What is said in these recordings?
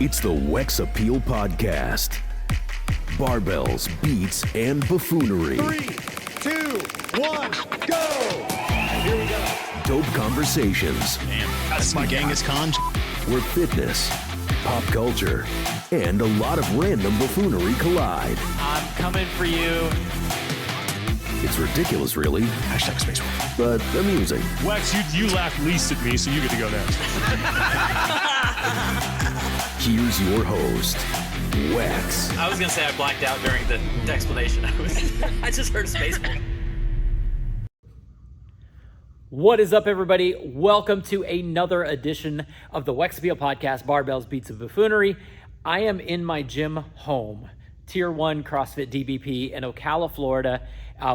It's the Wex Appeal Podcast. Barbells, beats, and buffoonery. 3, 2, 1, go! Here we go. Dope conversations. Damn, that's my Genghis Khan. Where fitness, pop culture, and a lot of random buffoonery collide. I'm coming for you. It's ridiculous, really, Hashtag space war. but amusing. Wex, you laughed least at me, so you get to go next. Here's your host, Wex. I was going to say I blacked out during the explanation. I just heard Spaceball. What is up, everybody? Welcome to another edition of the Wex Appeal Podcast, Barbells, Beats, and Buffoonery. I am in my gym home, Tier 1 CrossFit DBP in Ocala, Florida.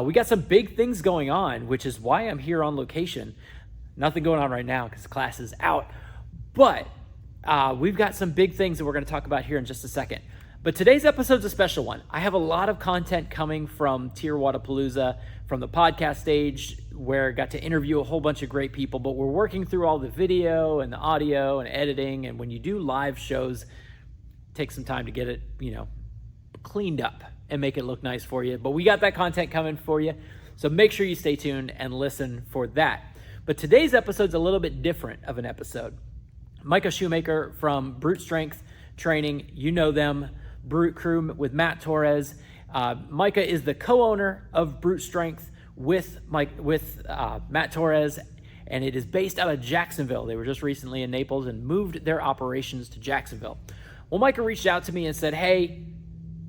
We got some big things going on, which is why I'm here on location. Nothing going on right now because class is out, but we've got some big things that we're going to talk about here in just a second. But today's episode's a special one. I have a lot of content coming from Tier Wadapalooza, from the podcast stage, where I got to interview a whole bunch of great people, but we're working through all the video and the audio and editing. And when you do live shows, take some time to get it, cleaned up and make it look nice for you. But we got that content coming for you. So make sure you stay tuned and listen for that. But today's episode's a little bit different of an episode. Micah Shoemaker from Brute Strength Training, you know them, Brute Crew with Matt Torres. Micah is the co-owner of Brute Strength with Matt Torres, and it is based out of Jacksonville. They were just recently in Naples and moved their operations to Jacksonville. Well, Micah reached out to me and said, hey,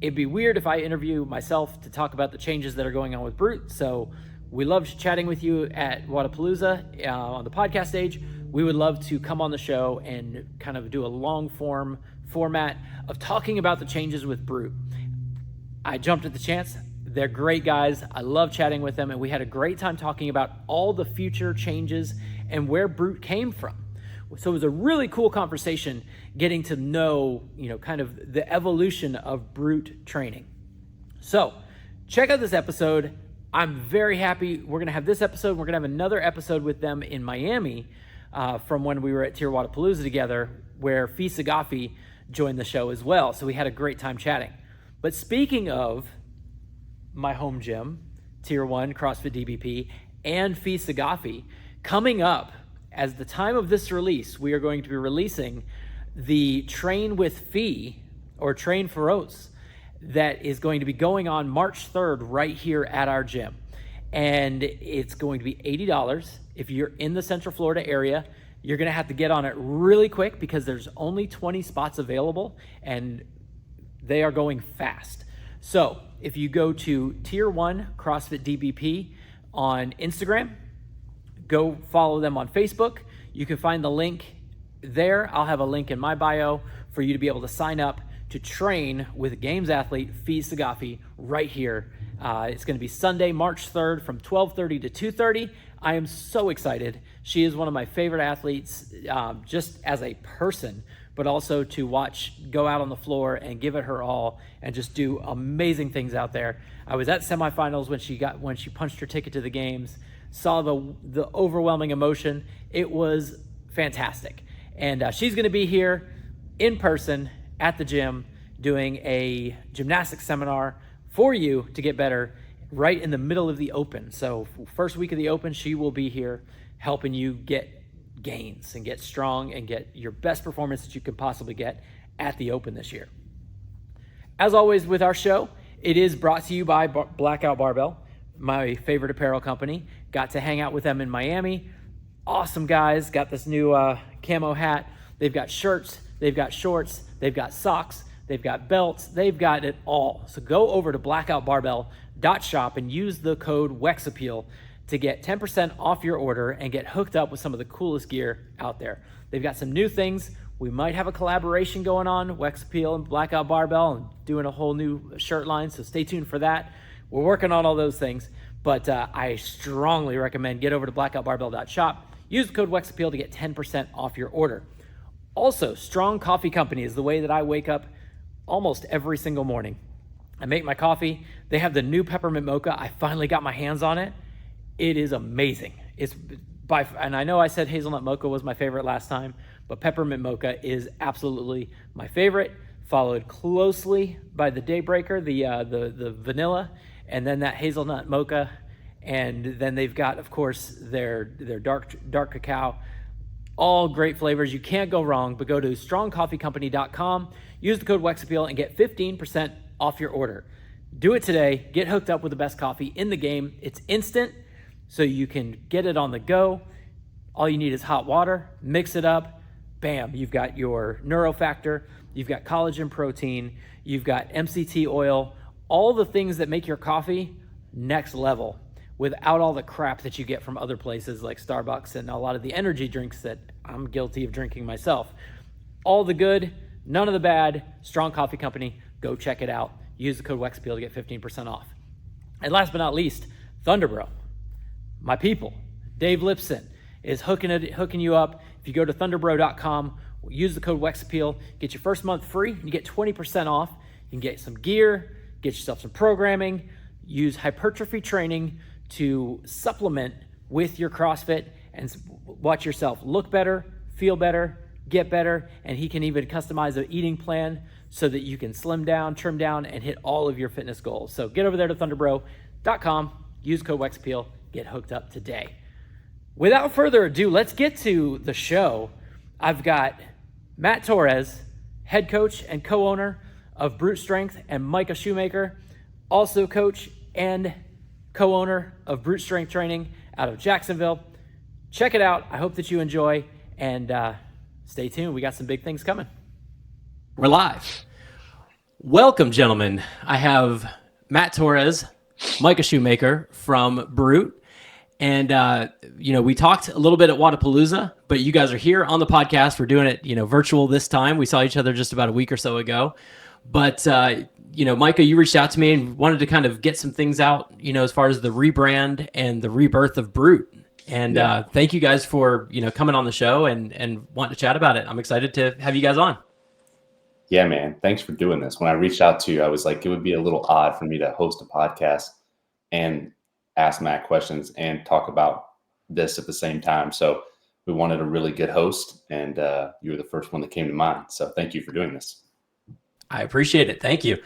it'd be weird if I interview myself to talk about the changes that are going on with Brute. So we loved chatting with you at Wadapalooza on the podcast stage. We would love to come on the show and kind of do a long form format of talking about the changes with Brute. I jumped at the chance. They're great guys. I love chatting with them, and we had a great time talking about all the future changes and where Brute came from. So it was a really cool conversation getting to know, kind of the evolution of Brute training. So check out this episode. I'm very happy. We're going to have this episode. We're going to have another episode with them in Miami from when we were at Tier Wadapalooza together, where Fee Sagafi joined the show as well. So we had a great time chatting. But speaking of my home gym, Tier 1 CrossFit DBP, and Fee Sagafi, coming up, as the time of this release, we are going to be releasing the Train with Fee, or Train for Oats, that is going to be going on March 3rd right here at our gym. And it's going to be $80. If you're in the Central Florida area, you're going to have to get on it really quick because there's only 20 spots available and they are going fast. So if you go to Tier 1 CrossFit DBP on Instagram, go follow them on Facebook. You can find the link there. I'll have a link in my bio for you to be able to sign up to train with Games athlete Fee Sagafi right here. It's going to be Sunday, March 3rd from 12:30 to 2:30. I am so excited. She is one of my favorite athletes, just as a person, but also to watch go out on the floor and give it her all and just do amazing things out there. I was at semifinals when she punched her ticket to the games, saw the overwhelming emotion. It was fantastic. And she's going to be here in person at the gym doing a gymnastics seminar for you to get better right in the middle of the Open. So first week of the Open, she will be here helping you get gains and get strong and get your best performance that you can possibly get at the Open this year. As always with our show, it is brought to you by Blackout Barbell, my favorite apparel company. Got to hang out with them in Miami. Awesome guys. Got this new camo hat. They've got shirts. They've got shorts. They've got socks. They've got belts. They've got it all. So go over to blackoutbarbell.shop and use the code WEXAPPEAL to get 10% off your order and get hooked up with some of the coolest gear out there. They've got some new things. We might have a collaboration going on, Wex Appeal and Blackout Barbell, and doing a whole new shirt line, so stay tuned for that. We're working on all those things, but I strongly recommend get over to blackoutbarbell.shop. Use the code WEXAPPEAL to get 10% off your order. Also, Strong Coffee Company is the way that I wake up almost every single morning. I make my coffee. They have the new peppermint mocha. I finally got my hands on it. It is amazing. And I know I said hazelnut mocha was my favorite last time, but peppermint mocha is absolutely my favorite, followed closely by the Daybreaker, the vanilla, and then that hazelnut mocha. And then they've got, of course, their dark cacao. All great flavors. You can't go wrong, but go to strongcoffeecompany.com, use the code WEXAPPEAL, and get 15% off your order. Do it today. Get hooked up with the best coffee in the game. It's instant, so you can get it on the go. All you need is hot water, mix it up, bam, you've got your neurofactor, you've got collagen protein, you've got MCT oil, all the things that make your coffee next level without all the crap that you get from other places like Starbucks and a lot of the energy drinks that I'm guilty of drinking myself. All the good, none of the bad. Strong Coffee Company, go check it out. Use the code WEXAPPEAL to get 15% off. And last but not least, Thunderbro. My people, Dave Lipson, is hooking you up. If you go to thunderbro.com, use the code WEXAPPEAL, get your first month free, and you get 20% off. You can get some gear, get yourself some programming, use hypertrophy training to supplement with your CrossFit and watch yourself look better, feel better, get better, and he can even customize an eating plan so that you can slim down, trim down, and hit all of your fitness goals. So get over there to thunderbro.com, use code WEXAPPEAL, get hooked up today. Without further ado, let's get to the show. I've got Matt Torres, head coach and co-owner of Brute Strength, and Micah Shoemaker, also coach and co-owner of Brute Strength Training out of Jacksonville. Check it out. I hope that you enjoy, and stay tuned. We got some big things coming. We're live. Welcome, gentlemen. I have Matt Torres, Micah Shoemaker from Brute. And, we talked a little bit at Wadapalooza, but you guys are here on the podcast. We're doing it, virtual this time. We saw each other just about a week or so ago. But, Micah, you reached out to me and wanted to kind of get some things out, as far as the rebrand and the rebirth of Brute. And thank you guys for, coming on the show and wanting to chat about it. I'm excited to have you guys on. Yeah, man. Thanks for doing this. When I reached out to you, I was like, it would be a little odd for me to host a podcast and ask Matt questions and talk about this at the same time. So we wanted a really good host, and you were the first one that came to mind. So thank you for doing this. I appreciate it. Thank you.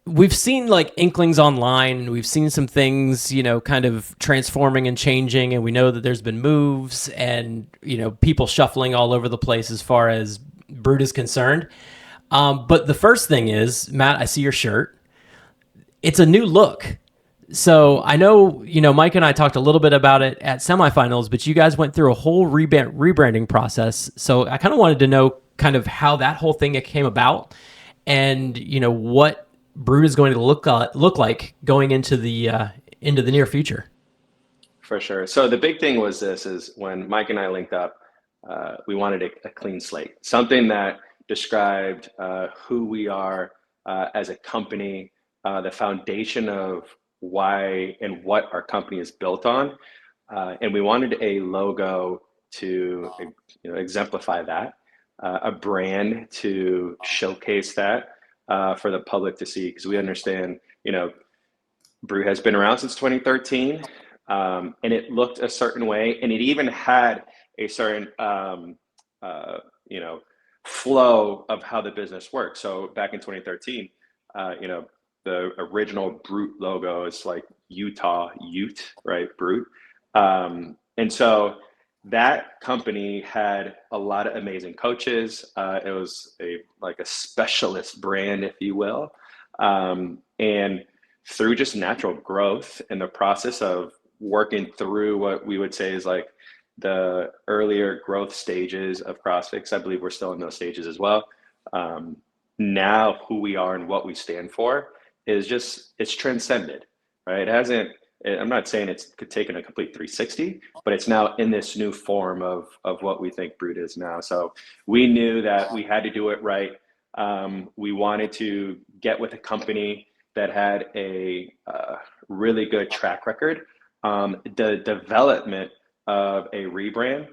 We've seen like inklings online. We've seen some things, kind of transforming and changing. And we know that there's been moves and, people shuffling all over the place as far as Brute is concerned. But the first thing is, Matt, I see your shirt. It's a new look. So I know, Mike and I talked a little bit about it at semifinals, but you guys went through a whole rebranding process. So I kind of wanted to know kind of how that whole thing came about and, what Brute is going to look like going into the near future. For sure. So the big thing was is when Mike and I linked up, we wanted a clean slate, something that described who we are as a company, the foundation of why and what our company is built on. And we wanted a logo to exemplify that, a brand to showcase that for the public to see, because we understand, Brute has been around since 2013, and it looked a certain way, and it even had a certain, flow of how the business works. So back in 2013, the original Brute logo is like Utah Ute, right? Brute. And so that company had a lot of amazing coaches. It was a specialist brand, if you will. And through just natural growth in the process of working through what we would say is like the earlier growth stages of CrossFit, 'cause I believe we're still in those stages as well. Now who we are and what we stand for it's transcended, right? I'm not saying it's taken a complete 360, but it's now in this new form of what we think Brute is now. So we knew that we had to do it right. We wanted to get with a company that had a really good track record, the development of a rebrand.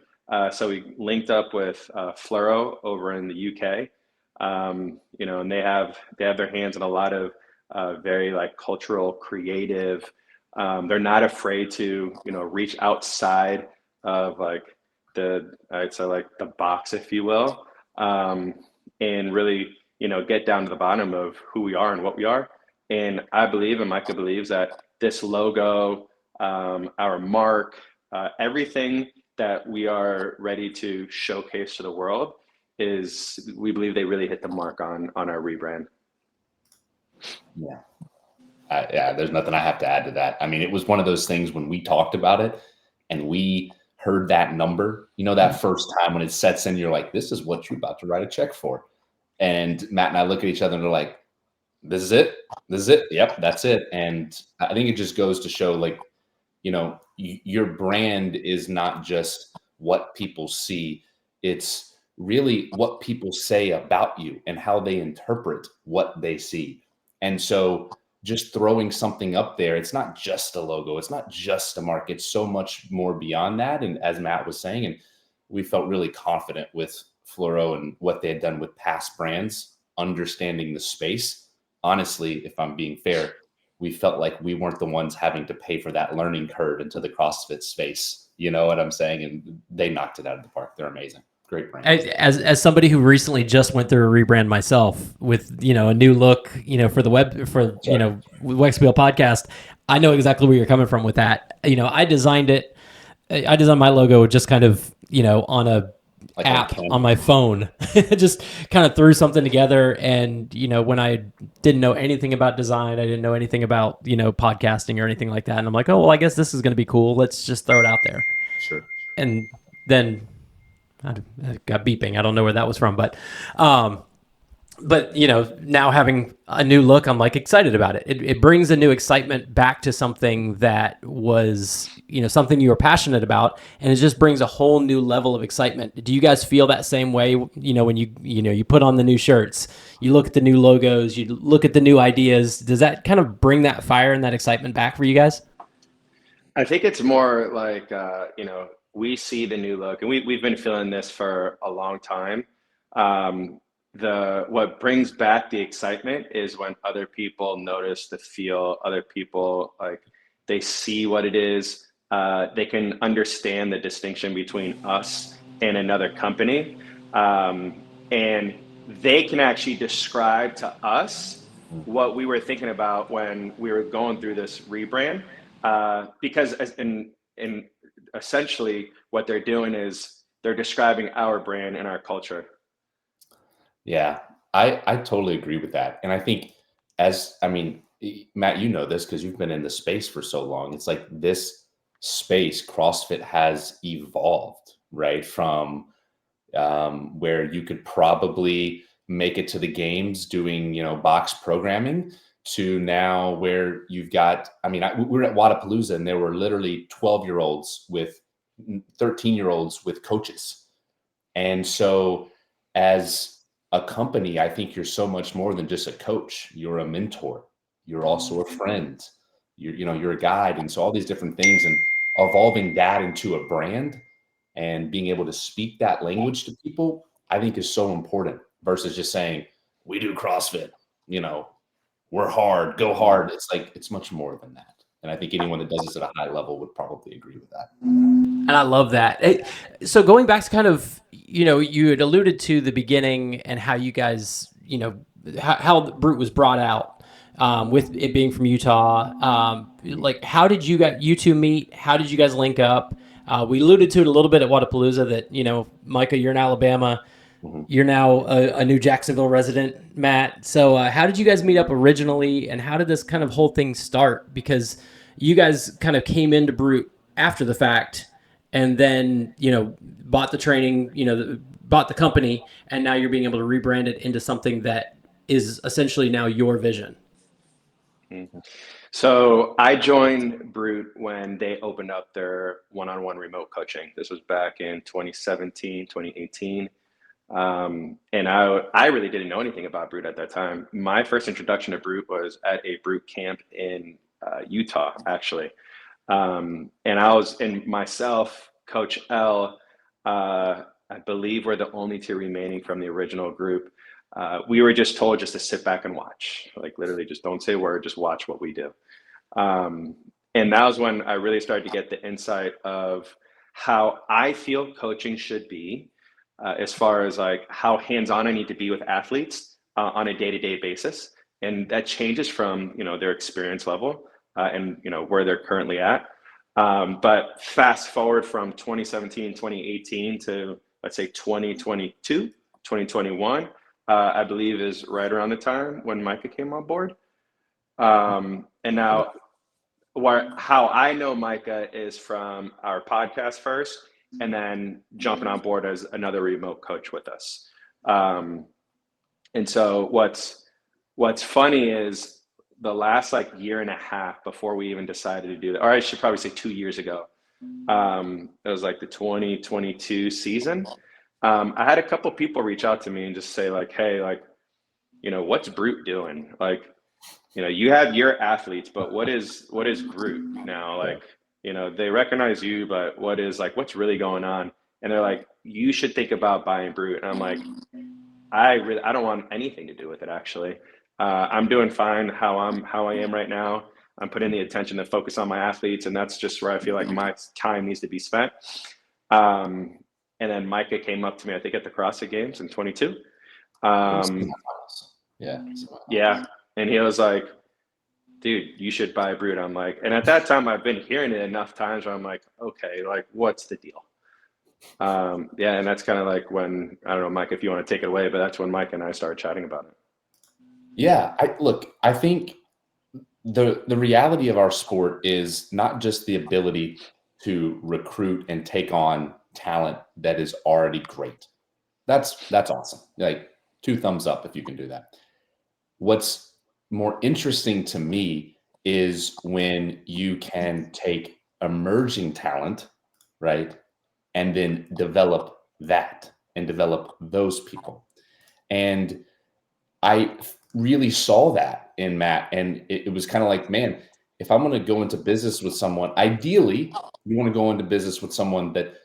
So we linked up with Fluoro over in the UK, and they have their hands on a lot of very cultural, creative. They're not afraid to reach outside of I'd say like the box, if you will, and really, get down to the bottom of who we are and what we are. And I believe, and Micah believes, that this logo, our mark, everything that we are ready to showcase to the world we believe they really hit the mark on our rebrand. Yeah. Yeah, there's nothing I have to add to that. I mean, it was one of those things when we talked about it and we heard that number, that first time when it sets in, you're like, this is what you're about to write a check for. And Matt and I look at each other and they're like, this is it. This is it. Yep, that's it. And I think it just goes to show, like, your brand is not just what people see. It's really what people say about you and how they interpret what they see. And so just throwing something up there, it's not just a logo, it's not just a mark, it's so much more beyond that. And as Matt was saying, and we felt really confident with Fluoro and what they had done with past brands, understanding the space. Honestly, if I'm being fair, we felt like we weren't the ones having to pay for that learning curve into the CrossFit space. You know what I'm saying? And they knocked it out of the park. They're amazing. Great brand. As somebody who recently just went through a rebrand myself with, a new look, for the WXBL podcast, I know exactly where you're coming from with that. I designed my logo just kind of, on a like app on my phone. Just kind of threw something together. And, when I didn't know anything about design, I didn't know anything about, podcasting or anything like that. And I'm like, oh, well, I guess this is going to be cool. Let's just throw it out there. Sure. And then I got beeping. I don't know where that was from, but now having a new look, I'm like excited about it. It brings a new excitement back to something that was, something you were passionate about, and it just brings a whole new level of excitement. Do you guys feel that same way? When you put on the new shirts, you look at the new logos, you look at the new ideas. Does that kind of bring that fire and that excitement back for you guys? I think it's more like, we see the new look, and we've been feeling this for a long time. What brings back the excitement is when other people notice the feel, other people, like, they see what it is. They can understand the distinction between us and another company. And they can actually describe to us what we were thinking about when we were going through this rebrand. Because essentially what they're doing is they're describing our brand and our culture. Yeah, I totally agree with that. And I think Matt, you know this because you've been in the space for so long. It's like this space, CrossFit, has evolved, right? From where you could probably make it to the games doing, box programming, to now where you've got, we were at Wadapalooza and there were literally 12-year-olds with 13-year-olds with coaches. And so as a company, I think you're so much more than just a coach. You're a mentor. You're also a friend. You're a guide. And so all these different things, and evolving that into a brand and being able to speak that language to people, I think is so important versus just saying, we do CrossFit, we're hard, go hard. It's like, it's much more than that. And I think anyone that does this at a high level would probably agree with that. And I love that. So going back to kind of, you had alluded to the beginning and how you guys, how Brute was brought out, with it being from Utah. Like, how did you two meet? How did you guys link up? We alluded to it a little bit at Wadapalooza that, Micah, you're in Alabama. Mm-hmm. You're now a new Jacksonville resident, Matt. So how did you guys meet up originally, and how did this kind of whole thing start? Because you guys kind of came into Brute after the fact, and then, bought the training, bought the company, and now you're being able to rebrand it into something that is essentially now your vision. Mm-hmm. So I joined Brute when they opened up their one-on-one remote coaching. This was back in 2017, 2018. And I really didn't know anything about Brute at that time. My first introduction to Brute was at a Brute camp in Utah, actually. And I was, and myself, Coach L, I believe we're the only two remaining from the original group. We were just told just to sit back and watch, like literally just don't say a word, just watch what we do. And that was when I really started to get the insight of how I feel coaching should be, as far as like how hands-on I need to be with athletes on a day-to-day basis. And that changes from, their experience level and, where they're currently at. But fast forward from 2017, 2018 to, let's say, 2022, 2021, I believe is right around the time when Micah came on board. And now how I know Micah is from our podcast first, and then jumping on board as another remote coach with us. And so what's funny is the last like year and a half before we even decided to do that, or I should probably say 2 years ago, it was like the 2022 season. I had a couple people reach out to me and just say like, hey, like, what's Brute doing? Like, you have your athletes, but what is Brute now? Like, they recognize you, but what's really going on? And they're like, you should think about buying Brute. And I'm like, I don't want anything to do with it, actually. I'm doing fine how I am right now. I'm putting the attention to focus on my athletes, and that's just where I feel like my time needs to be spent. And then Micah came up to me, I think at the CrossFit Games in 22. Yeah. And he was like, dude, you should buy Brute. I'm like, and at that time I've been hearing it enough times where I'm like, okay, like what's the deal? Yeah. And that's kind of like when, I don't know, Mike, if you want to take it away, but that's when Mike and I started chatting about it. Yeah. I think the reality of our sport is not just the ability to recruit and take on talent that is already great. That's awesome. Like 2 thumbs up if you can do that. What's more interesting to me is when you can take emerging talent, right, and then develop that and develop those people. And I really saw that in Matt. And it was kind of like, man, if I'm going to go into business with someone, ideally, you want to go into business with someone that,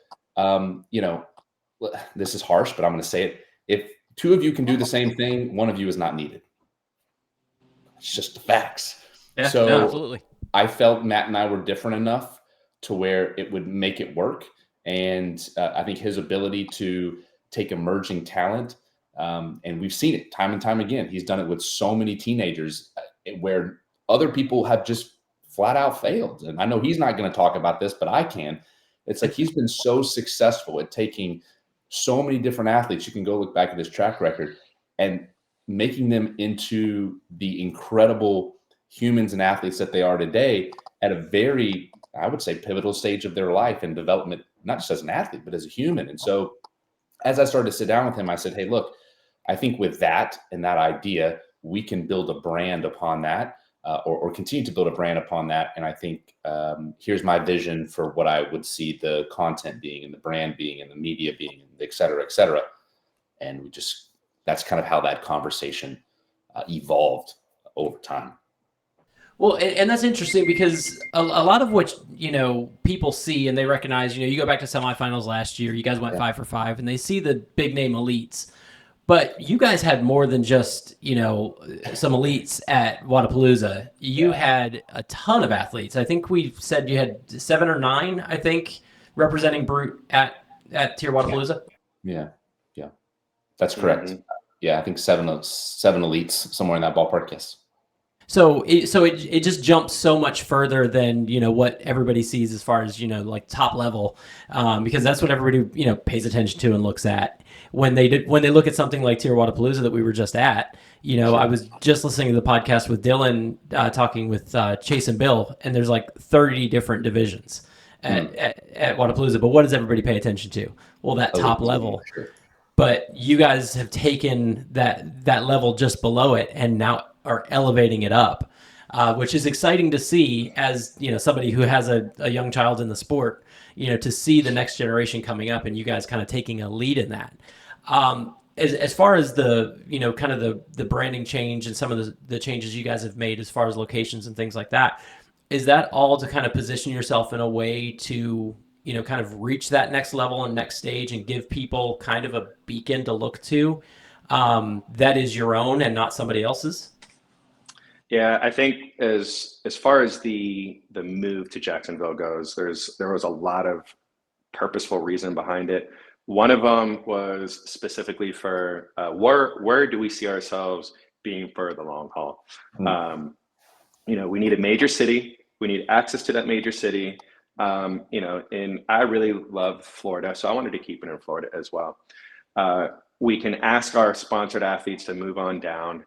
this is harsh, but I'm going to say it. If 2 of you can do the same thing, 1 of you is not needed. It's just the facts. Yeah, so no, absolutely. I felt Matt and I were different enough to where it would make it work. And I think his ability to take emerging talent, and we've seen it time and time again. He's done it with so many teenagers where other people have just flat out failed. And I know he's not going to talk about this, but I can. It's like he's been so successful at taking so many different athletes. You can go look back at his track record and making them into the incredible humans and athletes that they are today at a very, I would say, pivotal stage of their life and development, not just as an athlete, but as a human. And so as I started to sit down with him, I said, hey, look, I think with that and that idea, we can build a brand upon that or continue to build a brand upon that. And I think here's my vision for what I would see the content being and the brand being and the media being, and et cetera, et cetera. And that's kind of how that conversation evolved over time. Well, and that's interesting because a lot of what, people see and they recognize, you go back to semifinals last year, you guys went 5 for 5 and they see the big name elites, but you guys had more than just, some elites at Wodapalooza. You had a ton of athletes. I think we said you had 7 or 9, I think, representing Brute at Tier Wodapalooza. Yeah. That's correct. Mm-hmm. Yeah, I think 7 elites, somewhere in that ballpark, yes. So it just jumps so much further than what everybody sees as far as like top level, because that's what everybody pays attention to and looks at when they look at something like Tier Wodapalooza that we were just at. Sure. I was just listening to the podcast with Dylan talking with Chase and Bill, and there's like 30 different divisions at Wodapalooza. But what does everybody pay attention to? Well, that top level. Sure. But you guys have taken that level just below it and now are elevating it up, which is exciting to see as, somebody who has a young child in the sport, to see the next generation coming up and you guys kind of taking a lead in that. As far as the, kind of the branding change and some of the changes you guys have made as far as locations and things like that, is that all to kind of position yourself in a way to, kind of reach that next level and next stage and give people kind of a beacon to look to that is your own and not somebody else's? Yeah, I think as far as the move to Jacksonville goes, there was a lot of purposeful reason behind it. One of them was specifically for where do we see ourselves being for the long haul? We need a major city. We need access to that major city. And I really love Florida, so I wanted to keep it in Florida as well. We can ask our sponsored athletes to move on down.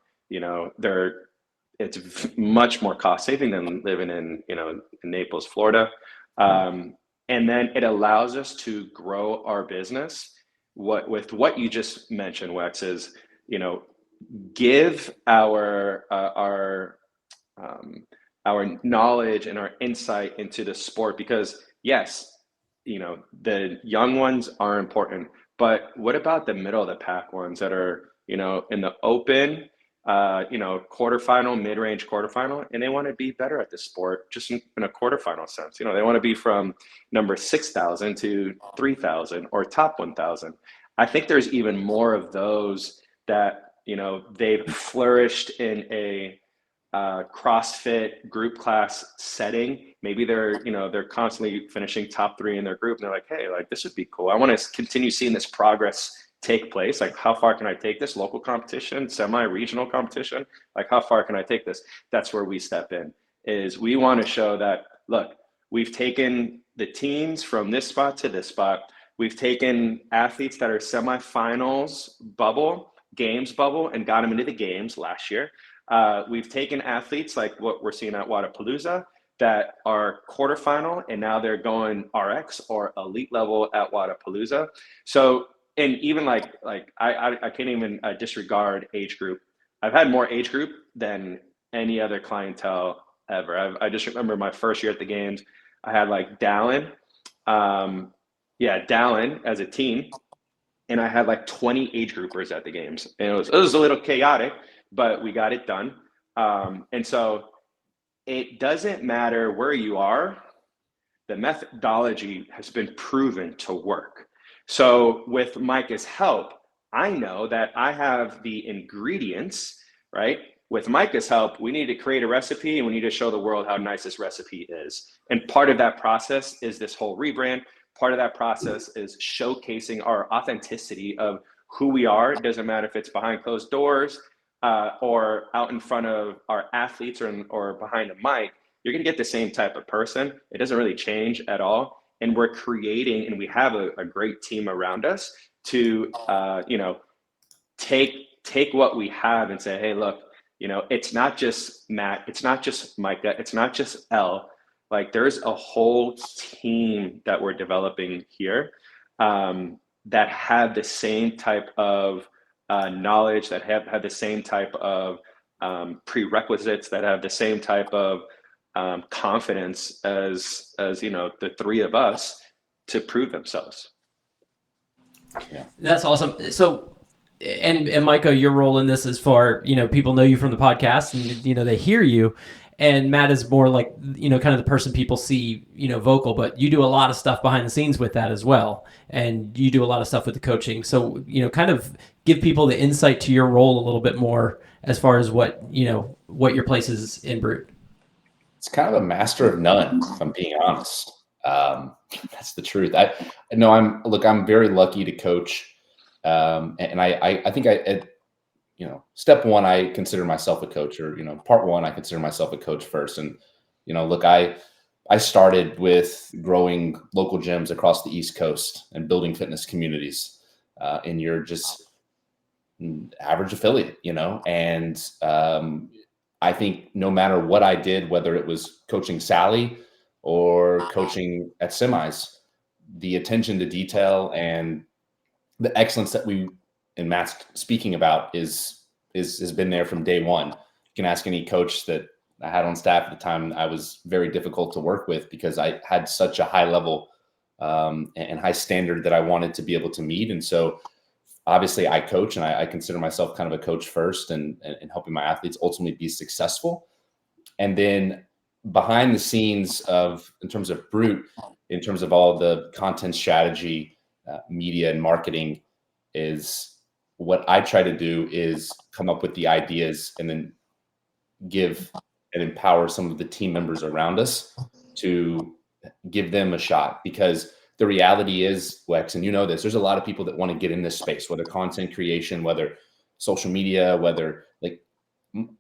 It's much more cost saving than living in Naples, Florida. And then it allows us to grow our business. With what you just mentioned, Wex, is give our knowledge and our insight into the sport, because yes, the young ones are important, but what about the middle of the pack ones that are in the open, quarterfinal, mid-range quarterfinal, and they want to be better at the sport just in a quarterfinal sense. They want to be from number 6,000 to 3,000 or top 1,000. I think there's even more of those that, they've flourished in a CrossFit group class setting. Maybe they're constantly finishing top 3 in their group, and they're like, hey, like this would be cool. I want to continue seeing this progress take place. Like, how far can I take this? Local competition, semi-regional competition, like how far can I take this? That's where we step in. Is we want to show that, look, we've taken the teams from this spot to this spot. We've taken athletes that are semifinals bubble, games bubble, and got them into the games last year. We've taken athletes like what we're seeing at Wadapalooza that are quarterfinal, and now they're going RX or elite level at Wadapalooza. So, and even like I can't even disregard age group. I've had more age group than any other clientele ever. I just remember my first year at the games, I had like Dallin as a teen, and I had like 20 age groupers at the games. And it was a little chaotic, but we got it done. And so it doesn't matter where you are, the methodology has been proven to work. So with Micah's help, I know that I have the ingredients, right? With Micah's help, we need to create a recipe, and we need to show the world how nice this recipe is. And part of that process is this whole rebrand. Part of that process is showcasing our authenticity of who we are. It doesn't matter if it's behind closed doors or out in front of our athletes or behind a mic. You're going to get the same type of person. It doesn't really change at all. And we're creating, and we have a great team around us to, take what we have and say, hey, look, it's not just Matt, it's not just Micah, it's not just Elle. Like, there's a whole team that we're developing here that have the same type of knowledge, that have the same type of prerequisites, that have the same type of confidence as the 3 of us to prove themselves. Yeah. That's awesome. So, and Micah, your role in this is for, people know you from the podcast and, they hear you, and Matt is more like, kind of the person people see, vocal, but you do a lot of stuff behind the scenes with that as well. And you do a lot of stuff with the coaching. So, kind of give people the insight to your role a little bit more as far as what your place is in Brute. It's kind of a master of none, if I'm being honest. That's the truth. I'm very lucky to coach. And I think step one, I consider myself a coach, or, part one, I consider myself a coach first. And, I started with growing local gyms across the East Coast and building fitness communities. And you're just average affiliate, and, I think no matter what I did, whether it was coaching Sally or coaching at semis, the attention to detail and the excellence that and Matt's speaking about has been there from day one. You can ask any coach that I had on staff at the time. I was very difficult to work with because I had such a high level and high standard that I wanted to be able to meet. And so obviously I coach, and I consider myself kind of a coach first, and helping my athletes ultimately be successful. And then behind the scenes in terms of Brute, in terms of all the content strategy, media and marketing, is what I try to do is come up with the ideas and then give and empower some of the team members around us to give them a shot, because the reality is, Wex, and you know this, there's a lot of people that want to get in this space, whether content creation, whether social media, whether like,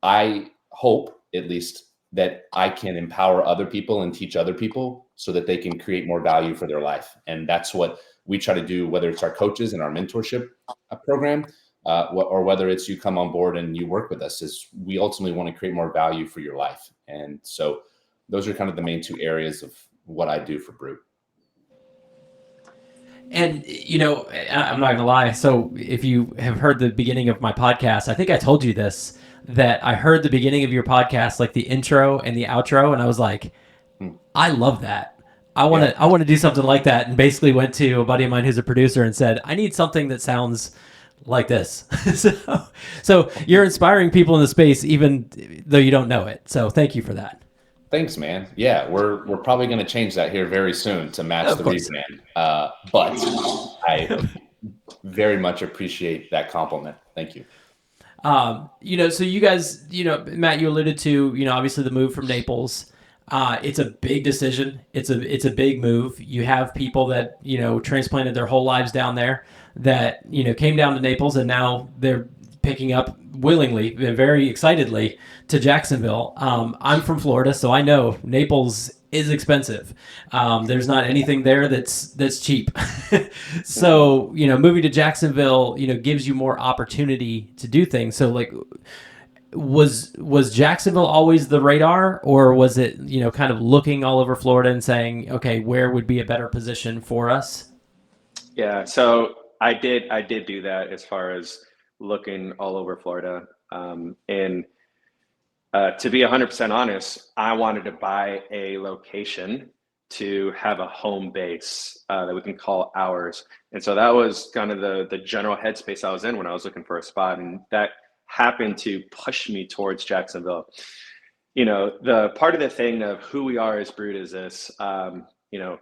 I hope at least that I can empower other people and teach other people so that they can create more value for their life. And that's what we try to do, whether it's our coaches and our mentorship program, or whether it's you come on board and you work with us, is we ultimately want to create more value for your life. And so those are kind of the main 2 areas of what I do for Brute. And, you know, I'm not going to lie. So if you have heard the beginning of my podcast, I think I told you this, that I heard the beginning of your podcast, like the intro and the outro. And I was like, I love that. I want to do something like that. And basically went to a buddy of mine who's a producer and said, I need something that sounds like this. so you're inspiring people in the space, even though you don't know it. So thank you for that. Thanks, man. Yeah, we're probably going to change that here very soon to match the rebrand. But I very much appreciate that compliment. Thank you. You know, so you guys, you know, Matt, you alluded to, you know, obviously the move from Naples. It's a big decision. It's a big move. You have people that, you know, transplanted their whole lives down there that, you know, came down to Naples, and now they're picking up willingly, very excitedly, to Jacksonville. I'm from Florida, so I know Naples is expensive. There's not anything there that's cheap. So, you know, moving to Jacksonville, you know, gives you more opportunity to do things. So, like, was Jacksonville always the radar, or was it, you know, kind of looking all over Florida and saying, okay, where would be a better position for us? Yeah, so I did do that as far as looking all over Florida. And to be 100% honest, I wanted to buy a location to have a home base that we can call ours. And so that was kind of the general headspace I was in when I was looking for a spot. And that happened to push me towards Jacksonville. You know, the part of the thing of who we are as Brute is this, you know,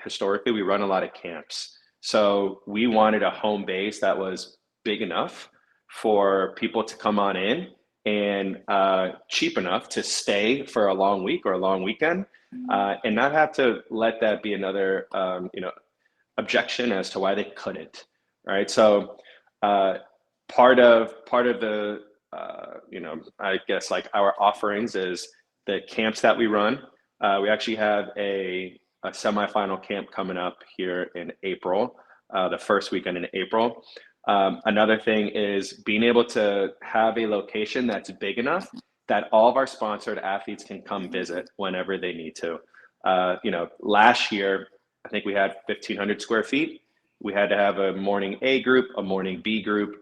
historically, we run a lot of camps. So we wanted a home base that was big enough for people to come on in, and cheap enough to stay for a long week or a long weekend, and not have to let that be another you know, objection as to why they couldn't, right? So part of the you know, I guess like our offerings is the camps that we run. We actually have a semifinal camp coming up here in April, the first weekend in April. Another thing is being able to have a location that's big enough that all of our sponsored athletes can come visit whenever they need to. You know, last year, I think we had 1,500 square feet. We had to have a morning A group, a morning B group,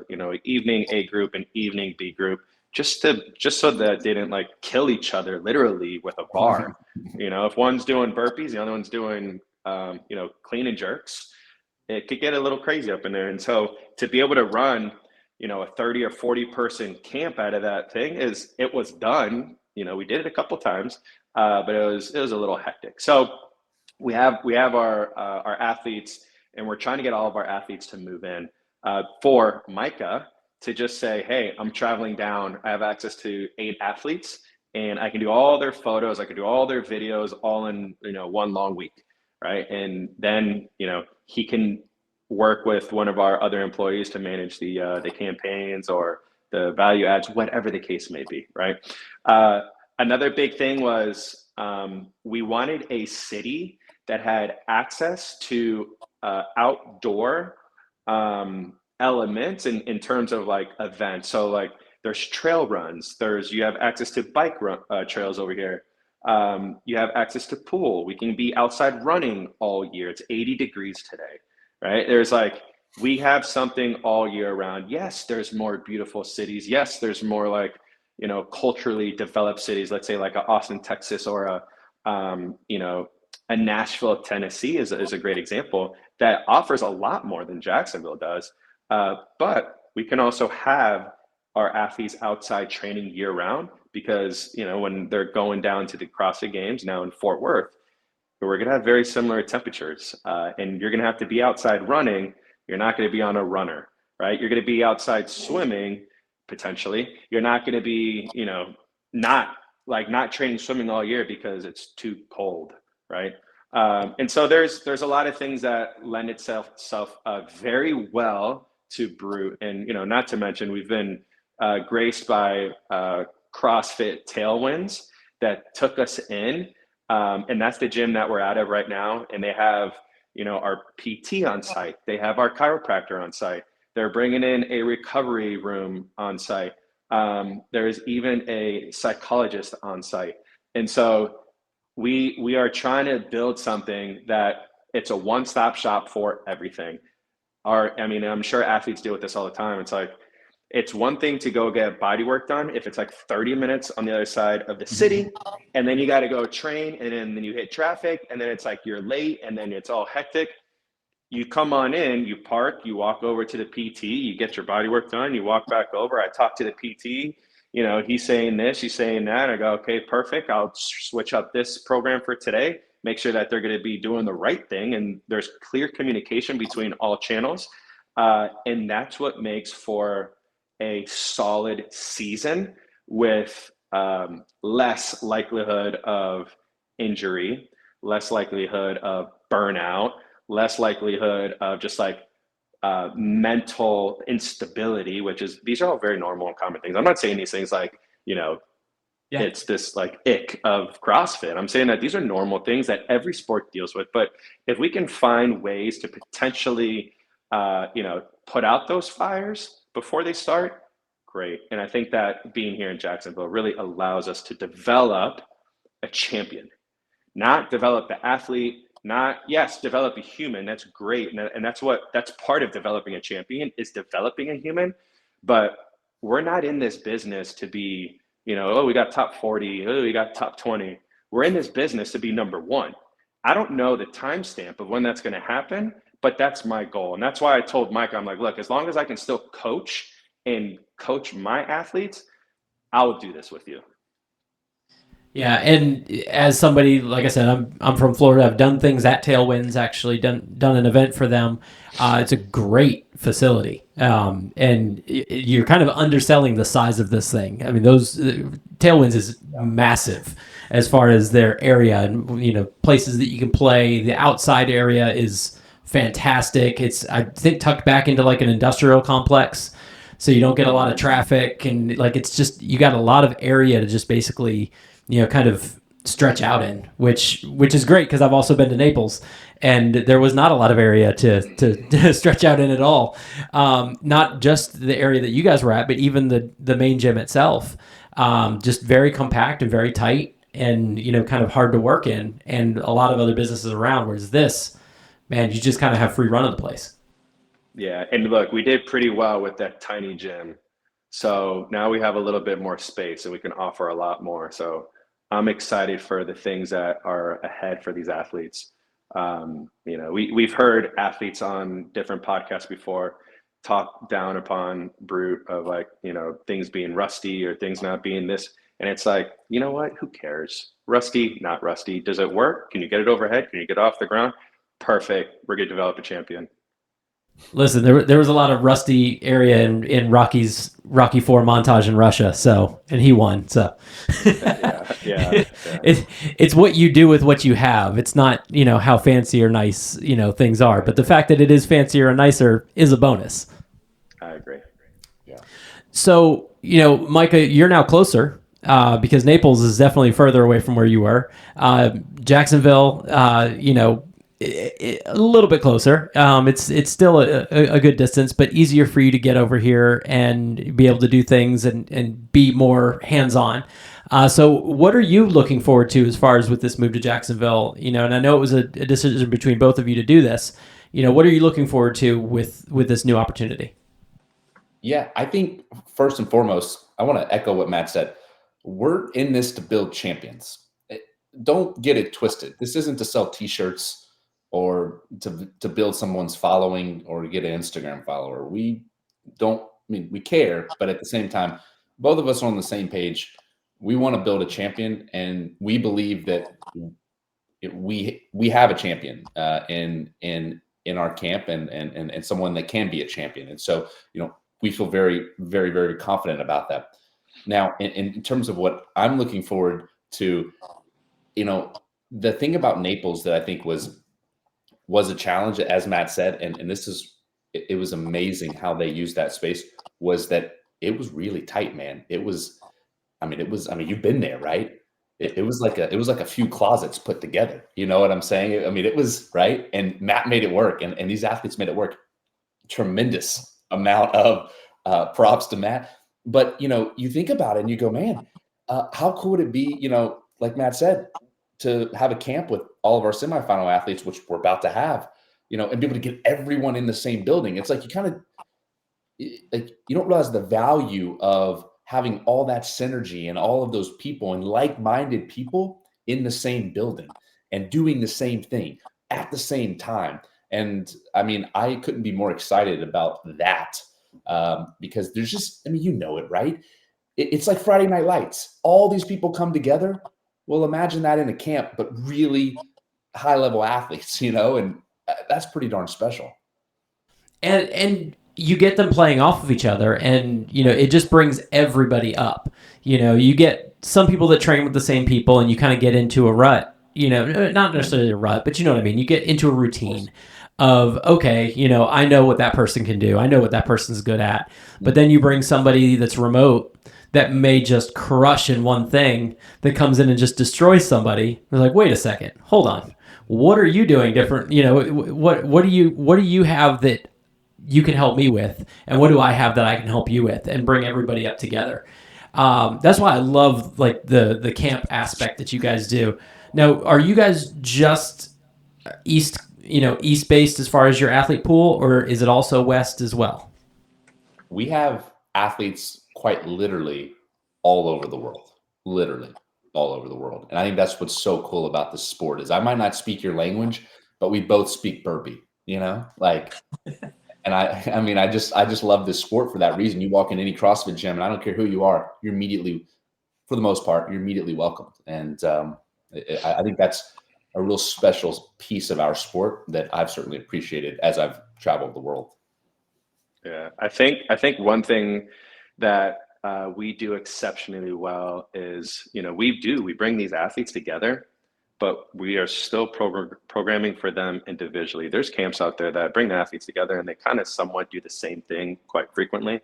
you know, evening A group, and evening B group, just so that they didn't like kill each other literally with a bar. You know, if one's doing burpees, the other one's doing you know, clean and jerks, it could get a little crazy up in there. And so to be able to run, you know, a 30 or 40 person camp out of that thing it was done. You know, we did it a couple times, but it was a little hectic. So we have our athletes, and we're trying to get all of our athletes to move in. For Micah to just say, hey, I'm traveling down, I have access to 8 athletes, and I can do all their photos, I can do all their videos, all in, you know, one long week, right? And then, you know, he can work with one of our other employees to manage the campaigns or the value adds, whatever the case may be, right? Another big thing was we wanted a city that had access to outdoor elements in terms of like events. So like there's trail runs, you have access to bike trails over here. You have access to pool. We can be outside running all year. It's 80 degrees today, right? There's like, we have something all year round. Yes, there's more beautiful cities. Yes, there's more like, you know, culturally developed cities, let's say like a Austin, Texas, or a, you know, a Nashville, Tennessee is a great example that offers a lot more than Jacksonville does. But we can also have our athletes outside training year round, because, you know, when they're going down to the CrossFit Games now in Fort Worth, we're going to have very similar temperatures, and you're going to have to be outside running. You're not going to be on a runner, right? You're going to be outside swimming, potentially. You're not going to be, you know, not training swimming all year because it's too cold, right? And so there's a lot of things that lend itself very well to Brute. And, not to mention we've been graced by CrossFit tailwinds that took us in. And that's the gym that we're out of right now. And they have, our PT on site. They have our chiropractor on site. They're bringing in a recovery room on site. There's even a psychologist on site. And so we are trying to build something that it's a one-stop shop for everything. I'm sure athletes deal with this all the time. It's like, it's one thing to go get body work done if it's like 30 minutes on the other side of the city, and then you got to go train, and then you hit traffic, and then it's like you're late, and then it's all hectic. You come on in, you park, you walk over to the PT, you get your body work done, you walk back over. I talk to the PT, he's saying this, he's saying that. I go, okay, perfect. I'll switch up this program for today, make sure that they're going to be doing the right thing. And there's clear communication between all channels. And that's what makes for a solid season with less likelihood of injury, less likelihood of burnout, less likelihood of just like mental instability, these are all very normal and common things. I'm not saying these things like, it's this like ick of CrossFit. I'm saying that these are normal things that every sport deals with. But if we can find ways to potentially, put out those fires before they start, great. And I think that being here in Jacksonville really allows us to develop a champion, not develop the athlete, develop a human. That's great. And that's part of developing a champion is developing a human. But we're not in this business to be, we got top 40, we got top 20. We're in this business to be number one. I don't know the timestamp of when that's going to happen, but that's my goal. And that's why I told Mike, I'm like, look, as long as I can still coach my athletes, I'll do this with you. Yeah, and as somebody, like I said, I'm from Florida. I've done things at Tailwinds, actually done an event for them. It's a great facility, and you're kind of underselling the size of this thing. I mean, Tailwinds is massive as far as their area and places that you can play. The outside area is fantastic. It's, I think, tucked back into like an industrial complex, so you don't get a lot of traffic, and like it's just, you got a lot of area to just basically kind of stretch out in, which is great, because I've also been to Naples and there was not a lot of area to stretch out in at all. Not just the area that you guys were at, but even the main gym itself, just very compact and very tight and, kind of hard to work in, and a lot of other businesses around, whereas this, man, you just kind of have free run of the place. Yeah. And look, we did pretty well with that tiny gym. So now we have a little bit more space and we can offer a lot more. So I'm excited for the things that are ahead for these athletes. We've heard athletes on different podcasts before talk down upon Brute of like, things being rusty or things not being this. And it's like, you know what? Who cares? Rusty, not rusty. Does it work? Can you get it overhead? Can you get it off the ground? Perfect. We're going to develop a champion. Listen, there was a lot of rusty area in Rocky's Rocky IV montage in Russia, and he won. So yeah. It's what you do with what you have. It's not, how fancy or nice, things are, but the fact that it is fancier and nicer is a bonus. I agree. Yeah. So, Micah, you're now closer, because Naples is definitely further away from where you were. Jacksonville, a little bit closer. It's still a good distance, but easier for you to get over here and be able to do things and be more hands-on. So what are you looking forward to as far as with this move to Jacksonville? And I know it was a decision between both of you to do this. What are you looking forward to with this new opportunity? Yeah, I think first and foremost, I want to echo what Matt said. We're in this to build champions. Don't get it twisted. This isn't to sell T-shirts or to build someone's following or get an Instagram follower. We care, but at the same time, both of us are on the same page. We want to build a champion, and we believe that we have a champion in our camp and someone that can be a champion. And so, we feel very, very, very confident about that. Now, in terms of what I'm looking forward to, the thing about Naples that I think was a challenge, as Matt said, and this is, it was amazing how they used that space, was that it was really tight, man. It was, I mean, you've been there, right? It was like a few closets put together. You know what I'm saying? I mean, it was right. And Matt made it work, and these athletes made it work. Tremendous amount of props to Matt. But, you think about it and you go, man, how cool would it be, like Matt said, to have a camp with all of our semifinal athletes, which we're about to have, and be able to get everyone in the same building. It's like you don't realize the value of having all that synergy and all of those people and like-minded people in the same building and doing the same thing at the same time. And I mean, I couldn't be more excited about that because there's just, it, right? It's like Friday Night Lights. All these people come together. Well, imagine that in a camp, but really high-level athletes, and that's pretty darn special. And you get them playing off of each other, and it just brings everybody up. You get some people that train with the same people, and you kind of get into a rut. Not necessarily a rut, but you know what I mean. You get into a routine of, okay, I know what that person can do. I know what that person's good at. But then you bring somebody that's remote that may just crush in one thing, that comes in and just destroys somebody. They're like, wait a second, hold on. What are you doing different? What do you have that you can help me with, and what do I have that I can help you with, and bring everybody up together? That's why I love like the camp aspect that you guys do. Now, are you guys just east based as far as your athlete pool, or is it also west as well? We have athletes quite literally all over the world, And I think that's what's so cool about this sport is I might not speak your language, but we both speak burpee, like, and I just love this sport for that reason. You walk in any CrossFit gym and I don't care who you are, you're immediately, for the most part, you're immediately welcomed. And I think that's a real special piece of our sport that I've certainly appreciated as I've traveled the world. Yeah, I think one thing that we do exceptionally well is, we bring these athletes together, but we are still programming for them individually. There's camps out there that bring the athletes together and they kind of somewhat do the same thing quite frequently.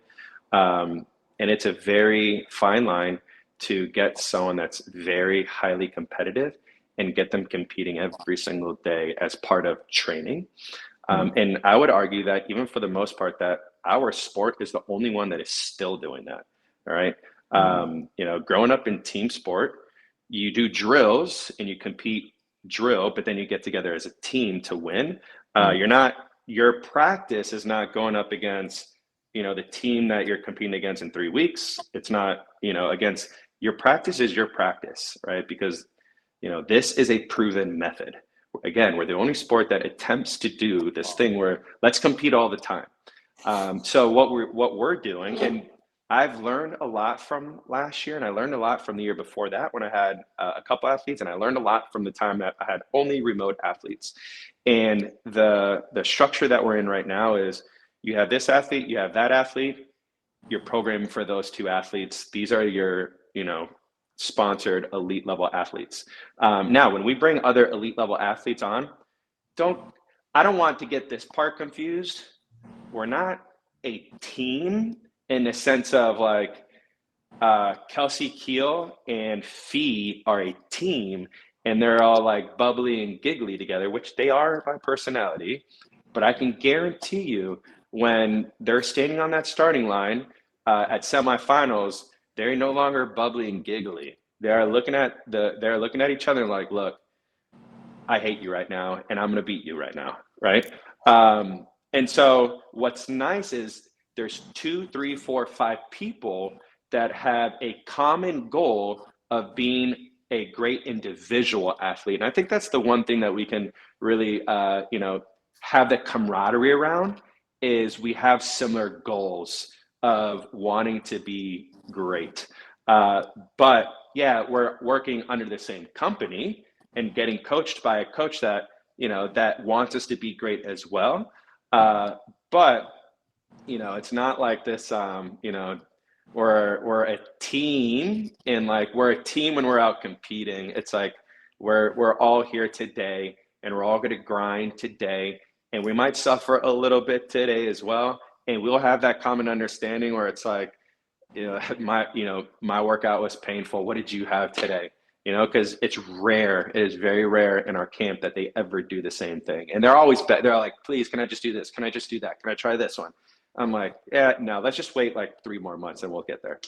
And it's a very fine line to get someone that's very highly competitive and get them competing every single day as part of training. And I would argue that even for the most part, that our sport is the only one that is still doing that. All right. Growing up in team sport, you do drills and you compete drill, but then you get together as a team to win. Your practice is not going up against, the team that you're competing against in 3 weeks. It's not, against your practice is your practice, right? Because, this is a proven method. Again, we're the only sport that attempts to do this thing where let's compete all the time. So what we're doing, and I've learned a lot from last year, and I learned a lot from the year before that when I had a couple athletes, and I learned a lot from the time that I had only remote athletes. And the structure that we're in right now is you have this athlete, you have that athlete, you're programming for those two athletes. These are your, sponsored elite level athletes. Now, when we bring other elite level athletes on, I don't want to get this part confused. We're not a team in the sense of like Kelsey Keel and Fee are a team and they're all like bubbly and giggly together, which they are by personality. But I can guarantee you when they're standing on that starting line at semifinals, they're no longer bubbly and giggly. They're looking at each other like, look, I hate you right now, and I'm going to beat you right now, right? And so what's nice is there's 2, 3, 4, 5 people that have a common goal of being a great individual athlete. And I think that's the one thing that we can really, have the camaraderie around is we have similar goals of wanting to be great. But yeah, we're working under the same company and getting coached by a coach that, that wants us to be great as well. But, it's not like this, we're a team and like we're a team when we're out competing. It's like we're all here today, and we're all going to grind today, and we might suffer a little bit today as well, and we'll have that common understanding where it's like, my workout was painful. What did you have today? Because it's rare. It is very rare in our camp that they ever do the same thing. And they're always they're like, please, can I just do this? Can I just do that? Can I try this one? I'm like, yeah, no, let's just wait like 3 more months and we'll get there.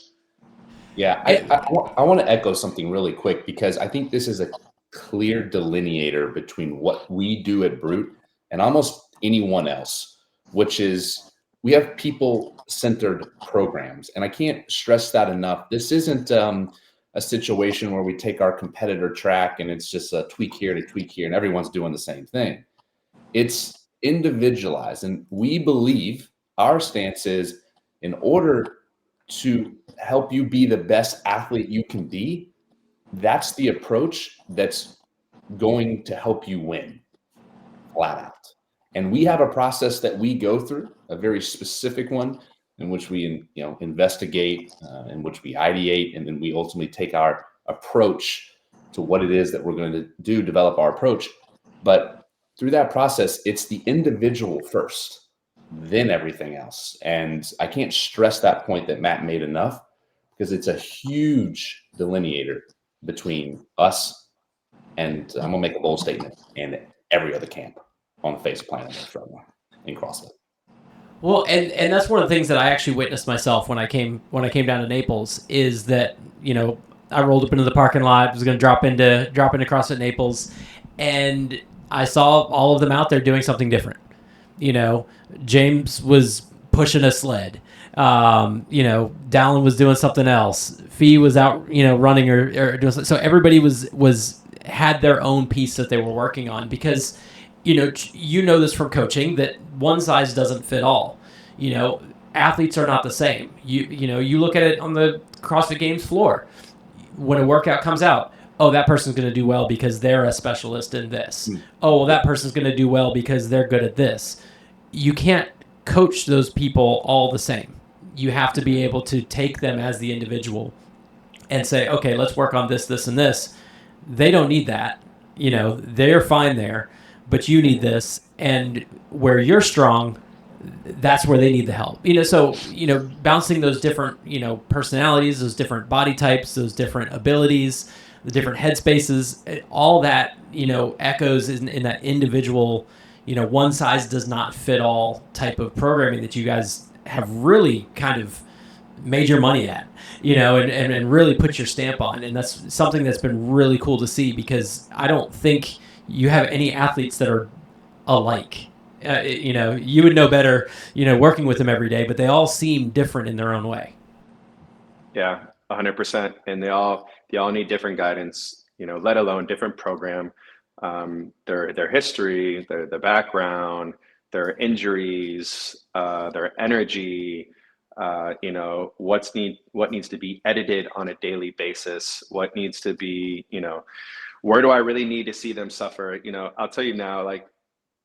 Yeah, I want to echo something really quick, because I think this is a clear delineator between what we do at Brute and almost anyone else, which is we have people-centered programs. And I can't stress that enough. This isn't a situation where we take our competitor track and it's just a tweak here to tweak here and everyone's doing the same thing. It's individualized. And we believe our stance is, in order to help you be the best athlete you can be, that's the approach that's going to help you win, flat out. And we have a process that we go through, a very specific one, in which we investigate, in which we ideate, and then we ultimately take our approach to what it is that we're going to do, develop our approach. But through that process, it's the individual first, then everything else. And I can't stress that point that Matt made enough, because it's a huge delineator between us and, I'm gonna make a bold statement, and every other camp on the face of planet Earth right now in CrossFit. Well, and that's one of the things that I actually witnessed myself when I came down to Naples, is that, I rolled up into the parking lot, was going to drop into CrossFit Naples, and I saw all of them out there doing something different. James was pushing a sled. Dallin was doing something else. Fee was out, running or doing something. So everybody had their own piece that they were working on, because this from coaching, that one size doesn't fit all. Athletes are not the same. You look at it on the CrossFit Games floor. When a workout comes out, oh, that person's going to do well because they're a specialist in this. Oh, well, that person's going to do well because they're good at this. You can't coach those people all the same. You have to be able to take them as the individual and say, okay, let's work on this, this, and this. They don't need that. They're fine there, but you need this. And where you're strong, that's where they need the help. Bouncing those different, personalities, those different body types, those different abilities, the different headspaces, all that, echoes in that individual, one size does not fit all type of programming that you guys have really kind of made your money at, and really put your stamp on. And that's something that's been really cool to see, because I don't think you have any athletes that are alike. You would know better, working with them every day, but they all seem different in their own way. Yeah, 100%. And they all need different guidance, let alone different program, their history, their background, their injuries, their energy, what needs to be edited on a daily basis, what needs to be, where do I really need to see them suffer? I'll tell you now, like,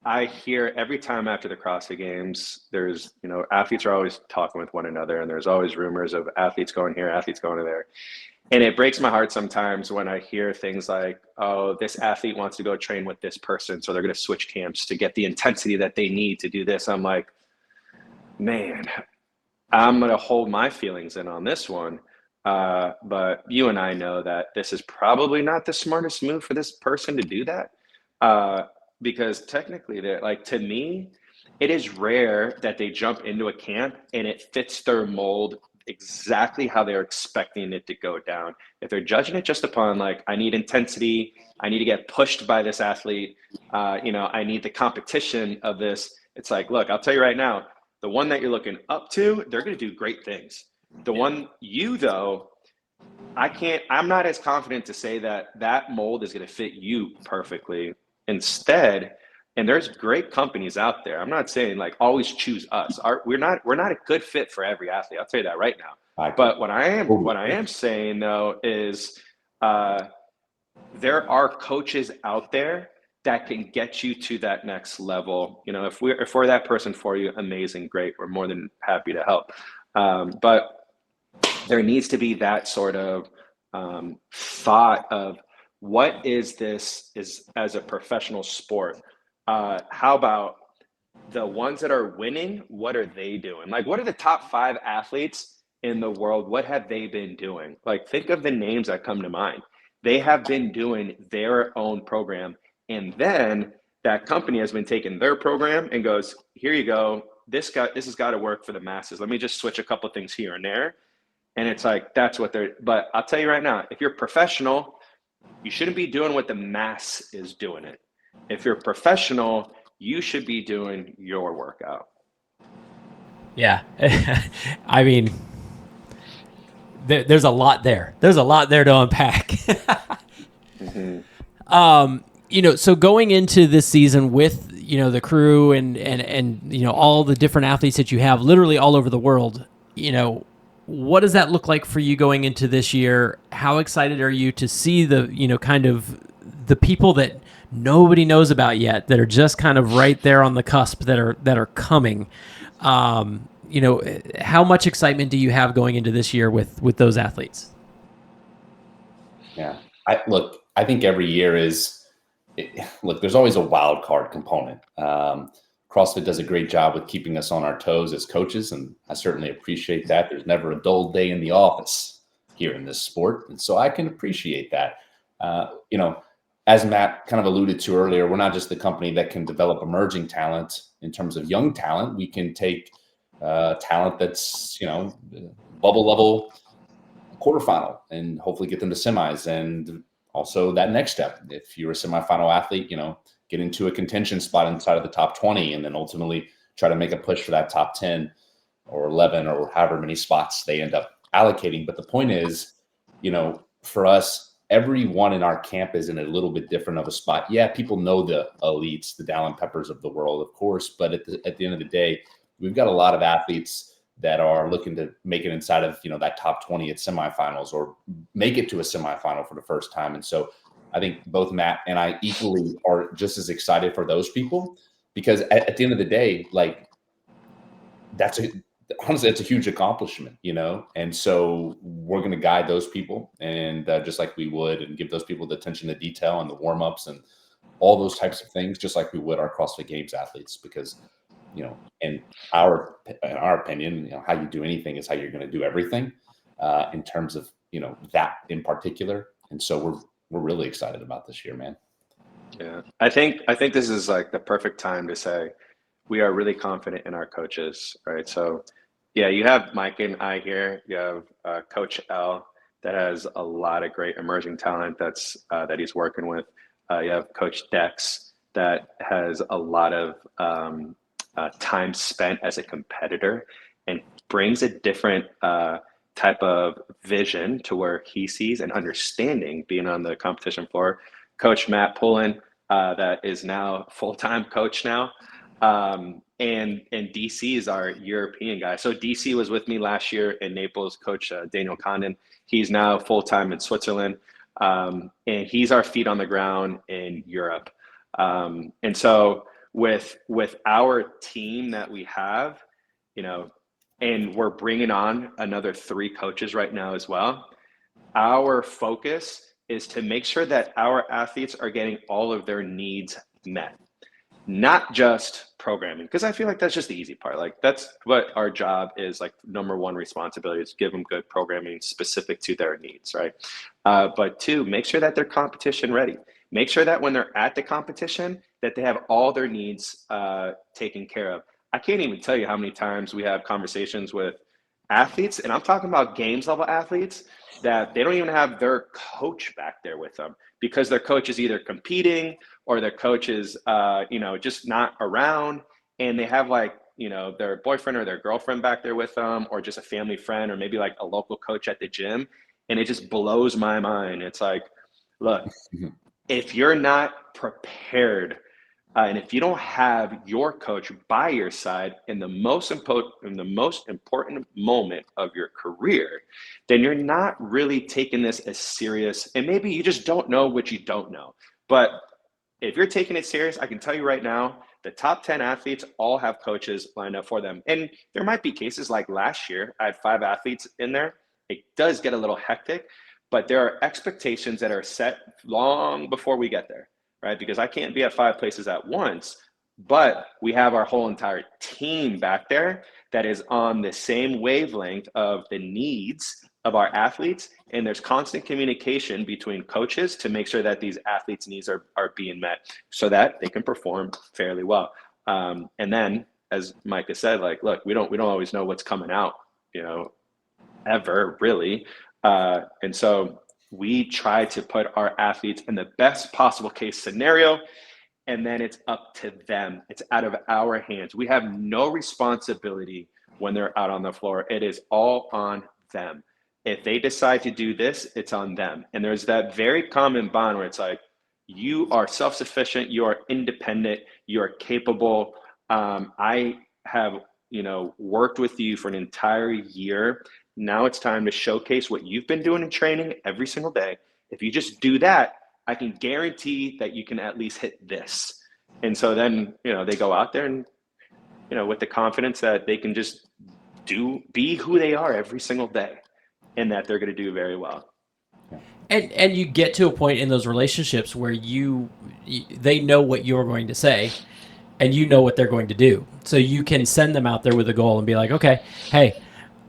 I hear every time after the CrossFit Games, there's, athletes are always talking with one another, and there's always rumors of athletes going here, athletes going to there. And it breaks my heart sometimes when I hear things like, oh, this athlete wants to go train with this person, so they're going to switch camps to get the intensity that they need to do this. I'm like, man, I'm going to hold my feelings in on this one. But you and I know that this is probably not the smartest move for this person to do that. Because technically, to me, it is rare that they jump into a camp and it fits their mold exactly how they're expecting it to go down. If they're judging it just upon I need intensity, I need to get pushed by this athlete, I need the competition of this. It's like, look, I'll tell you right now, the one that you're looking up to, they're going to do great things. The one though, I'm not as confident to say that mold is going to fit you perfectly. Instead, and there's great companies out there. I'm not saying always choose us. We're not a good fit for every athlete. I'll tell you that right now. But what I am saying though is there are coaches out there that can get you to that next level. If we're that person for you, amazing, great. We're more than happy to help. But there needs to be that sort of thought of, what is this is as a professional sport? How about the ones that are winning? What are they doing? Like, what are the top 5 athletes in the world? What have they been doing? Like, think of the names that come to mind. They have been doing their own program. And then that company has been taking their program and goes, here you go. This has got to work for the masses. Let me just switch a couple things here and there. And it's like, that's what they're, but I'll tell you right now, if you're professional, you shouldn't be doing what the mass is doing it. If you're professional, you should be doing your workout. Yeah. I mean, there's a lot there. There's a lot there to unpack. So going into this season with, the crew and all the different athletes that you have literally all over the world, what does that look like for you going into this year? How excited are you to see the, kind of the people that nobody knows about yet, that are just kind of right there on the cusp, that are coming? How much excitement do you have going into this year with those athletes? Yeah, I think every year there's always a wild card component. CrossFit does a great job with keeping us on our toes as coaches, and I certainly appreciate that. There's never a dull day in the office here in this sport, and so I can appreciate that. As Matt kind of alluded to earlier, we're not just the company that can develop emerging talent in terms of young talent. We can take talent that's, bubble level quarterfinal and hopefully get them to semis. And also that next step, if you're a semifinal athlete, get into a contention spot inside of the top 20 and then ultimately try to make a push for that top 10 or 11 or however many spots they end up allocating. But the point is, for us, everyone in our camp is in a little bit different of a spot. Yeah, people know the elites, the Dallin Peppers of the world, of course, but at the end of the day, we've got a lot of athletes that are looking to make it inside of, that top 20 at semifinals or make it to a semifinal for the first time. And so I think both Matt and I equally are just as excited for those people, because at the end of the day, like, honestly, it's a huge accomplishment, and so we're going to guide those people and just like we would, and give those people the attention to detail and the warm-ups and all those types of things, just like we would our CrossFit Games athletes, because, in our opinion, how you do anything is how you're going to do everything in terms of, that in particular. And so we're really excited about this year, man. Yeah. I think this is like the perfect time to say we are really confident in our coaches, right? So yeah, you have Mike and I here. You have Coach L that has a lot of great emerging talent that he's working with. You have Coach Dex that has a lot of time spent as a competitor and brings a different type of vision to where he sees and understanding being on the competition floor. Coach Matt Pullen, that is now full-time coach now. And DC is our European guy. So DC was with me last year in Naples, Coach Daniel Condon. He's now full-time in Switzerland. And he's our feet on the ground in Europe. And so with our team that we have, and we're bringing on another 3 coaches right now as well, our focus is to make sure that our athletes are getting all of their needs met. Not just programming, because I feel like that's just the easy part. Like, that's what our job is, like, number one responsibility is give them good programming specific to their needs, right? But 2, make sure that they're competition ready. Make sure that when they're at the competition, that they have all their needs taken care of. I can't even tell you how many times we have conversations with athletes, and I'm talking about games level athletes, that they don't even have their coach back there with them because their coach is either competing or their coach is, just not around, and they have their boyfriend or their girlfriend back there with them, or just a family friend, or maybe like a local coach at the gym. And it just blows my mind. It's like, look, if you're not prepared, and if you don't have your coach by your side in the most important moment of your career, then you're not really taking this as serious. And maybe you just don't know what you don't know. But if you're taking it serious, I can tell you right now, the top 10 athletes all have coaches lined up for them. And there might be cases like last year, I had 5 athletes in there. It does get a little hectic, but there are expectations that are set long before we get there, right? Because I can't be at 5 places at once, but we have our whole entire team back there that is on the same wavelength of the needs of our athletes. And there's constant communication between coaches to make sure that these athletes' needs are being met so that they can perform fairly well. And then, as Micah said, like, look, we don't always know what's coming out, ever really. And so we try to put our athletes in the best possible case scenario, and then it's up to them. It's out of our hands. We have no responsibility when they're out on the floor. It is all on them. If they decide to do this, it's on them. And there's that very common bond where it's like, you are self-sufficient, you are independent, you are capable. I have, worked with you for an entire year. Now it's time to showcase what you've been doing in training every single day. If you just do that, I can guarantee that you can at least hit this. And so then, they go out there and, with the confidence that they can just be who they are every single day, and that they're going to do very well. And you get to a point in those relationships where they know what you're going to say, and you know what they're going to do. So you can send them out there with a goal and be like, okay, hey,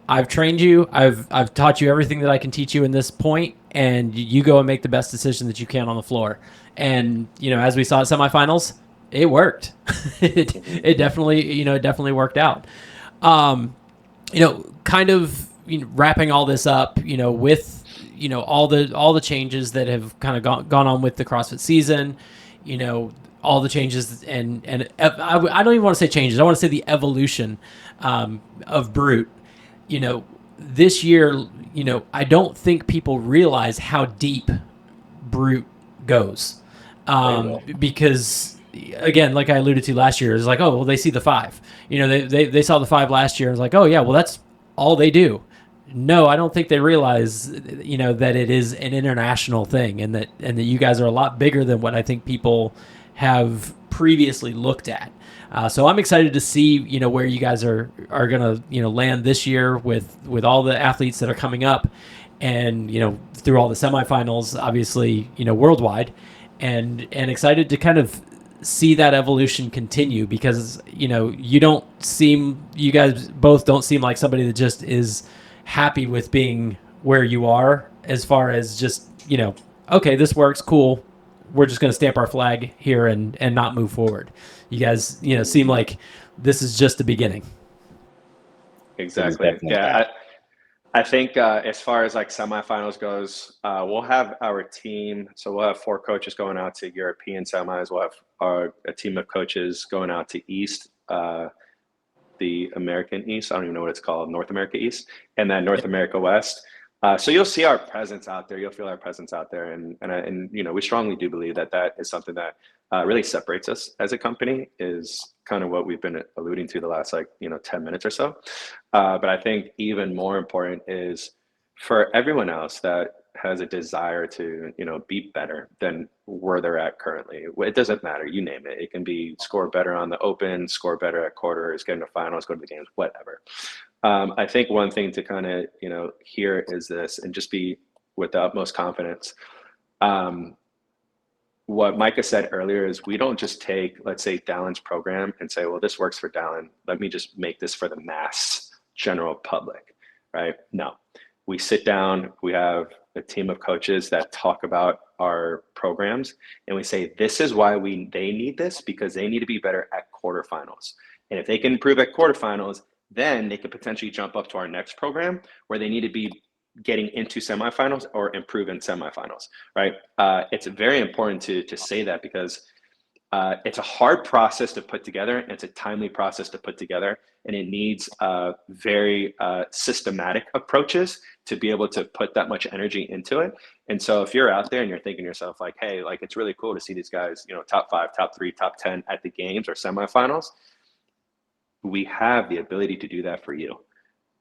I've trained you. I've taught you everything that I can teach you in this point, and you go and make the best decision that you can on the floor. And as we saw at semifinals, it worked. it definitely worked out. Kind of wrapping all this up, with all the changes that have kind of gone on with the CrossFit season, all the changes and I don't even want to say changes. I want to say the evolution of Brute. This year, I don't think people realize how deep Brute goes. Because again, like I alluded to last year, it's like, oh, well, they see the 5. They saw the 5 last year and it's like, oh yeah, well, that's all they do. No, I don't think they realize, that it is an international thing, and that you guys are a lot bigger than what I think people have previously looked at. So I'm excited to see, where you guys are gonna, land this year with all the athletes that are coming up, and through all the semifinals, obviously, worldwide, and excited to kind of see that evolution continue, because you guys both don't seem like somebody that just is happy with being where you are, as far as just okay, this works, cool, we're just going to stamp our flag here and not move forward. You guys seem like this is just the beginning. Exactly. Yeah, I think as far as like semifinals goes, we'll have our team, so we'll have 4 coaches going out to European semis. We'll have a team of coaches going out to East, the American East. I don't even know what it's called, North America East, and then North America West. So you'll see our presence out there. You'll feel our presence out there, and we strongly do believe that is something that really separates us as a company. Is kind of what we've been alluding to the last 10 minutes or so. But I think even more important is for everyone else that has a desire to be better than where they're at currently. It doesn't matter, you name it. It can be score better on the open, score better at quarters, get into finals, go to the games, whatever. I think one thing to kind of hear is this, and just be with the utmost confidence. What Micah said earlier is we don't just take, let's say, Dallin's program and say, well, this works for Dallin, let me just make this for the mass general public, right? No, we sit down, we have a team of coaches that talk about our programs, and we say, this is why they need this, because they need to be better at quarterfinals. And if they can improve at quarterfinals, then they could potentially jump up to our next program where they need to be getting into semifinals or improve in semifinals, right? It's very important to say that, because it's a hard process to put together, and it's a timely process to put together, and it needs very systematic approaches to be able to put that much energy into it. And so if you're out there and you're thinking to yourself like, hey, like, it's really cool to see these guys, top 5, top 3, top 10 at the games or semifinals, we have the ability to do that for you.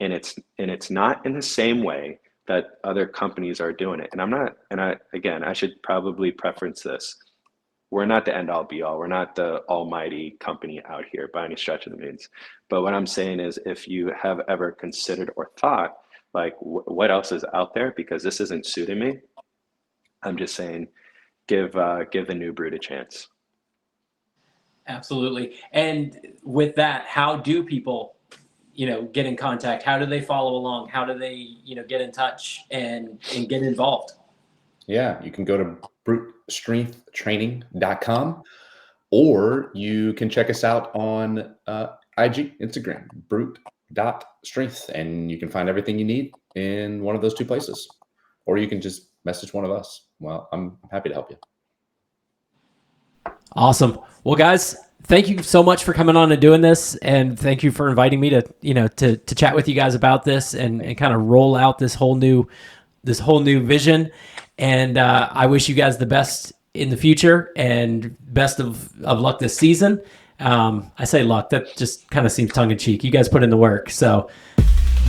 And it's not in the same way that other companies are doing it. And I should probably preference this. We're not the end all be all. We're not the almighty company out here by any stretch of the means. But what I'm saying is, if you have ever considered or thought like what else is out there, because this isn't suiting me. I'm just saying, give the new breed a chance. Absolutely. And with that, how do people, get in contact? How do they follow along? How do they, get in touch and get involved? Yeah, you can go to brutestrengthtraining.com, or you can check us out on IG, Instagram, brute.strength, and you can find everything you need in one of those two places. Or you can just message one of us. Well, I'm happy to help you. Awesome. Well, guys, thank you so much for coming on and doing this, and thank you for inviting me to, to chat with you guys about this and kind of roll out this whole new vision. And I wish you guys the best in the future and best of luck this season. I say luck, that just kind of seems tongue in cheek. You guys put in the work, so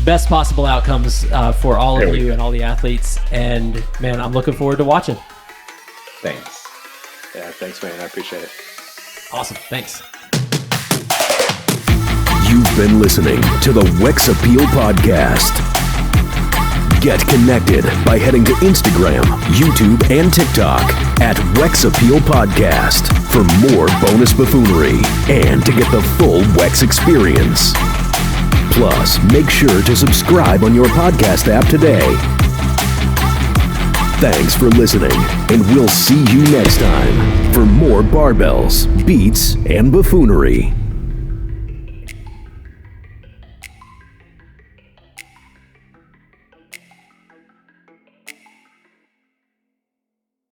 best possible outcomes for all of you and all the athletes. And man, I'm looking forward to watching. Thanks. Yeah, thanks, man. I appreciate it. Awesome. Thanks. You've been listening to the Wex Appeal Podcast. Get connected by heading to Instagram, YouTube, and TikTok at Wex Appeal Podcast for more bonus buffoonery and to get the full Wex experience. Plus, make sure to subscribe on your podcast app today. Thanks for listening, and we'll see you next time for more barbells, beats, and buffoonery.